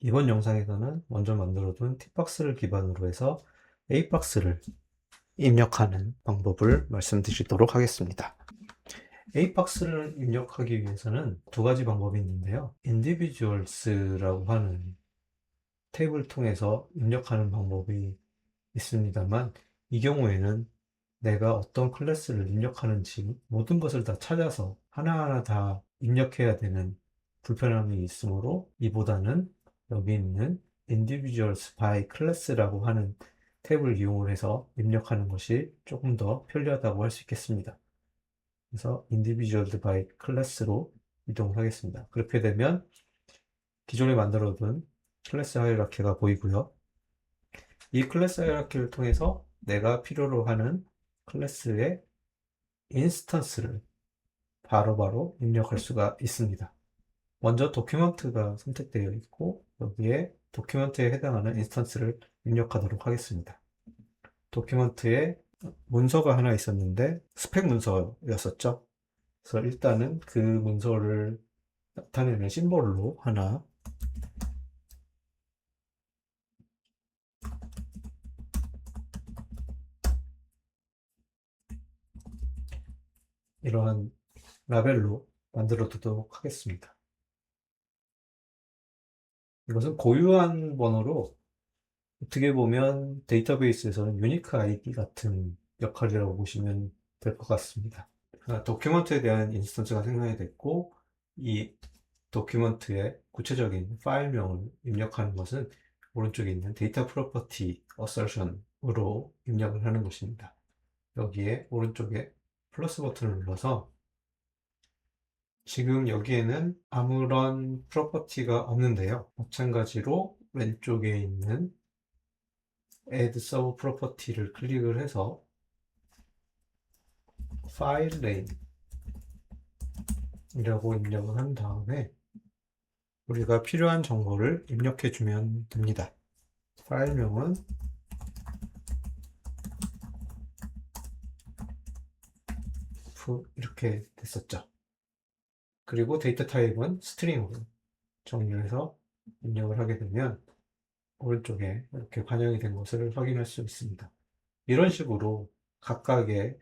이번 영상에서는 먼저 만들어둔 T박스를 기반으로 해서 A박스를 입력하는 방법을 말씀드리도록 하겠습니다. A박스를 입력하기 위해서는 두 가지 방법이 있는데요. Individuals라고 하는 탭을 통해서 입력하는 방법이 있습니다만, 이 경우에는 내가 어떤 클래스를 입력하는지 모든 것을 다 찾아서 하나하나 다 입력해야 되는 불편함이 있으므로, 이보다는 여기 있는 Individuals by Class라고 하는 탭을 이용해서 입력하는 것이 조금 더 편리하다고 할 수 있겠습니다. 그래서 Individuals by Class로 이동하겠습니다. 그렇게 되면 기존에 만들어둔 클래스 하이라키가 보이고요. 이 클래스 하이라키를 통해서 내가 필요로 하는 클래스의 인스턴스를 바로바로 입력할 수가 있습니다. 먼저 도큐먼트가 선택되어 있고, 여기에 도큐먼트에 해당하는 인스턴스를 입력하도록 하겠습니다. 도큐먼트에 문서가 하나 있었는데 스펙 문서였었죠. 그래서 일단은 그 문서를 나타내는 심볼로 하나, 이러한 라벨로 만들어 두도록 하겠습니다. 이것은 고유한 번호로, 어떻게 보면 데이터베이스에서는 유니크 아이디 같은 역할이라고 보시면 될 것 같습니다. 도큐먼트에 대한 인스턴스가 생성이 됐고, 이 도큐먼트의 구체적인 파일명을 입력하는 것은 오른쪽에 있는 데이터 프로퍼티 어설션으로 입력을 하는 것입니다. 여기에 오른쪽에 플러스 버튼을 눌러서, 지금 여기에는 아무런 프로퍼티가 없는데요. 마찬가지로 왼쪽에 있는 Add Sub Property를 클릭을 해서 File Name이라고 입력을 한 다음에 우리가 필요한 정보를 입력해 주면 됩니다. 파일명은 이렇게 됐었죠. 그리고 데이터 타입은 스트링으로 정리해서 입력을 하게 되면 오른쪽에 이렇게 반영이 된 것을 확인할 수 있습니다. 이런 식으로 각각의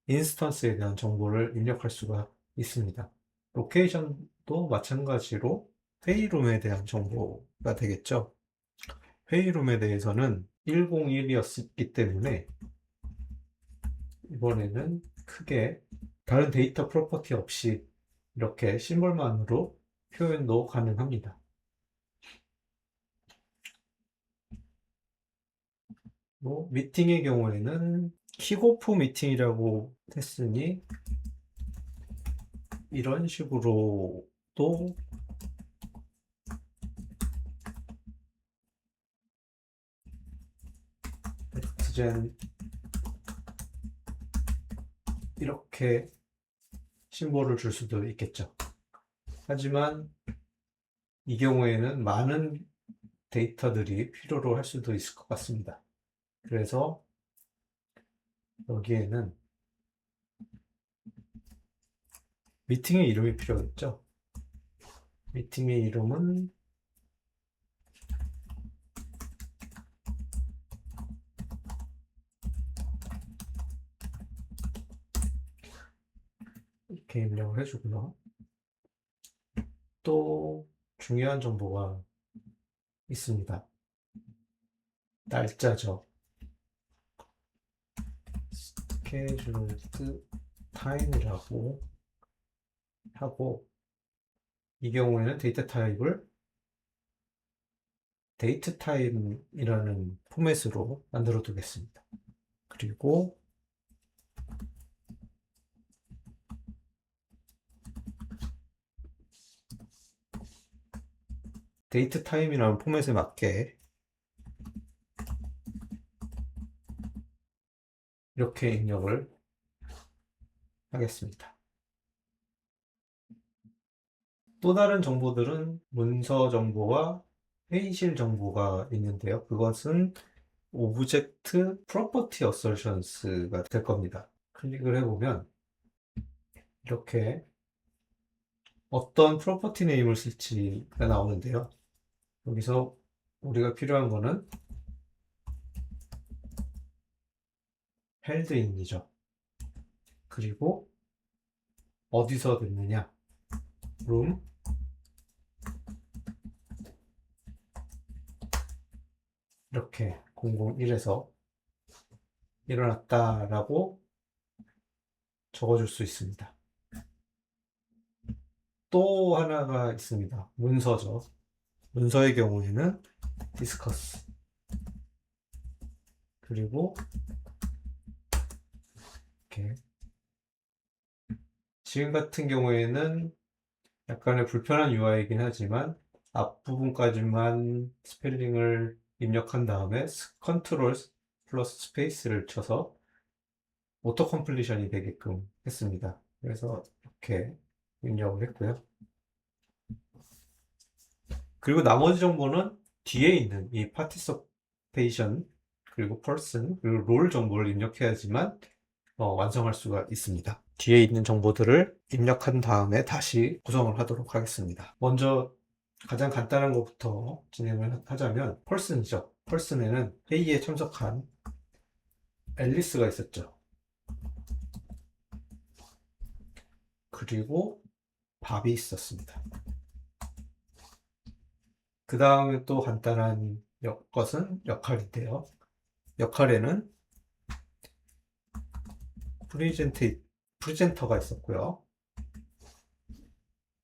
인스턴스에 대한 정보를 입력할 수가 있습니다. 로케이션도 마찬가지로 회의룸에 대한 정보가 되겠죠. 회의룸에 대해서는 101이었기 때문에 이번에는 크게 다른 데이터 프로퍼티 없이 이렇게 심볼만으로 표현도 가능합니다. 미팅의 경우에는 킥오프 미팅이라고 했으니 이런 식으로도 젠 이렇게 심볼을 줄 수도 있겠죠. 하지만 이 경우에는 많은 데이터들이 필요로 할 수도 있을 것 같습니다. 그래서 여기에는 미팅의 이름이 필요했죠. 미팅의 이름은 이렇게 입력을 해주고요. 또 중요한 정보가 있습니다. 날짜죠. scheduled time이라고 하고, 이 경우에는 데이터 타입을 데이트 타임이라는 포맷으로 만들어 두겠습니다. 그리고 데이트 타임이라는 포맷에 맞게 이렇게 입력을 하겠습니다. 또 다른 정보들은 문서 정보와 회의실 정보가 있는데요. 그것은 오브젝트 프로퍼티 어설션스가 될 겁니다. 클릭을 해보면 이렇게 어떤 프로퍼티 네임을 쓸지가 나오는데요. 여기서 우리가 필요한 거는 헬드인이죠. 그리고 어디서 됐느냐? room 이렇게 001에서 일어났다라고 적어줄 수 있습니다. 또 하나가 있습니다. 문서죠. 문서의 경우에는 discuss 그리고 이렇게 지금 같은 경우에는 약간의 불편한 UI이긴 하지만 앞부분까지만 스펠링을 입력한 다음에 컨트롤 플러스 스페이스를 쳐서 오토 컴플리션이 되게끔 했습니다. 그래서 이렇게 입력을 했고요. 그리고 나머지 정보는 뒤에 있는 이 participation 그리고 person 그리고 롤 정보를 입력해야지만 완성할 수가 있습니다. 뒤에 있는 정보들을 입력한 다음에 다시 구성을 하도록 하겠습니다. 먼저 가장 간단한 것부터 진행을 하자면 person이죠. person에는 회의에 참석한 앨리스가 있었죠. 그리고 밥이 있었습니다. 그 다음에 또 간단한 것은 역할인데요. 역할에는 프리젠터가 있었고요.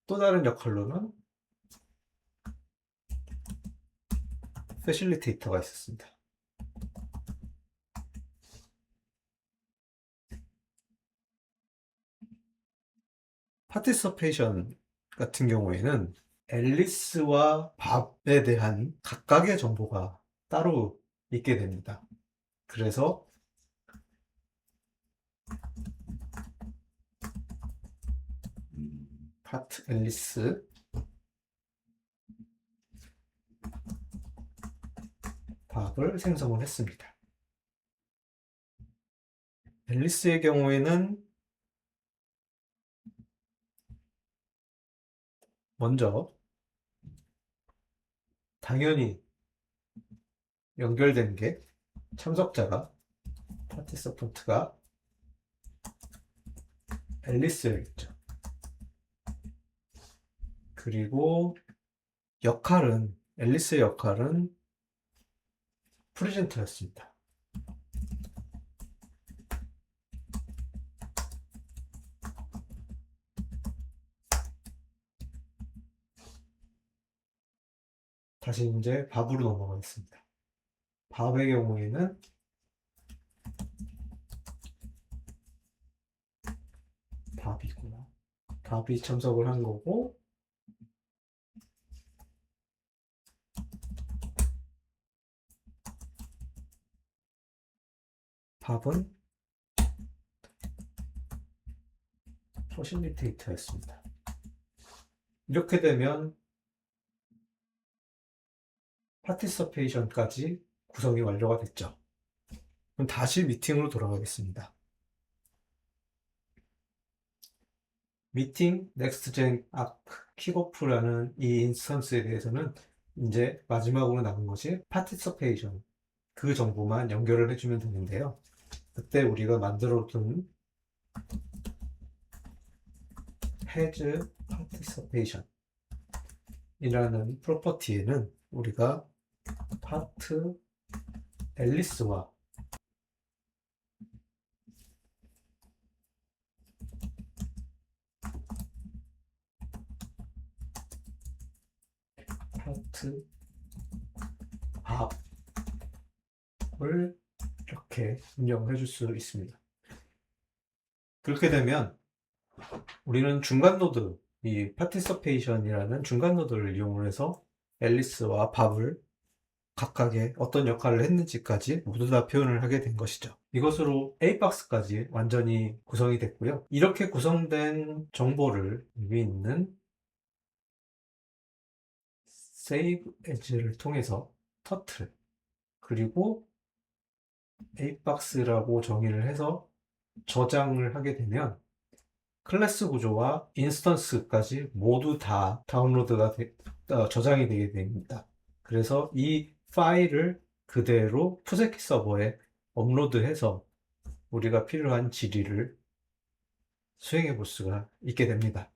또 다른 역할로는 패실리테이터가 있었습니다. 파티시페이션 같은 경우에는 앨리스와 밥에 대한 각각의 정보가 따로 있게 됩니다. 그래서 파트 앨리스 밥을 생성을 했습니다. 앨리스의 경우에는 먼저 당연히 연결된 게 참석자가 파티시펀트가 앨리스였죠. 그리고 앨리스의 역할은 프리젠터였습니다. 다시 이제 밥으로 넘어가겠습니다. 밥의 경우에는 밥이구나. 밥이 참석을 한 거고 밥은 퍼실리테이터였습니다. 이렇게 되면 파티시페이션까지 구성이 완료가 됐죠. 그럼 다시 미팅으로 돌아가겠습니다. 미팅 넥스트젠 킥오프라는 이 인스턴스에 대해서는 이제 마지막으로 남은 것이 파티시페이션 그 정보만 연결을 해주면 되는데요. 그때 우리가 만들어둔 has participation 이라는 프로퍼티에는 우리가 파트 앨리스와 파트 밥을 이렇게 입력을 해줄 수 있습니다. 그렇게 되면 우리는 중간 노드, 이 participation이라는 중간 노드를 이용을 해서 앨리스와 밥을 각각의 어떤 역할을 했는지까지 모두 다 표현을 하게 된 것이죠. 이것으로 A박스까지 완전히 구성이 됐고요. 이렇게 구성된 정보를 여기 있는 Save As를 통해서 터틀 그리고 A박스라고 정의를 해서 저장을 하게 되면 클래스 구조와 인스턴스까지 모두 다 다운로드가 저장이 되게 됩니다. 그래서 이 파일을 그대로 푸세키 서버에 업로드해서 우리가 필요한 질의를 수행해 볼 수가 있게 됩니다.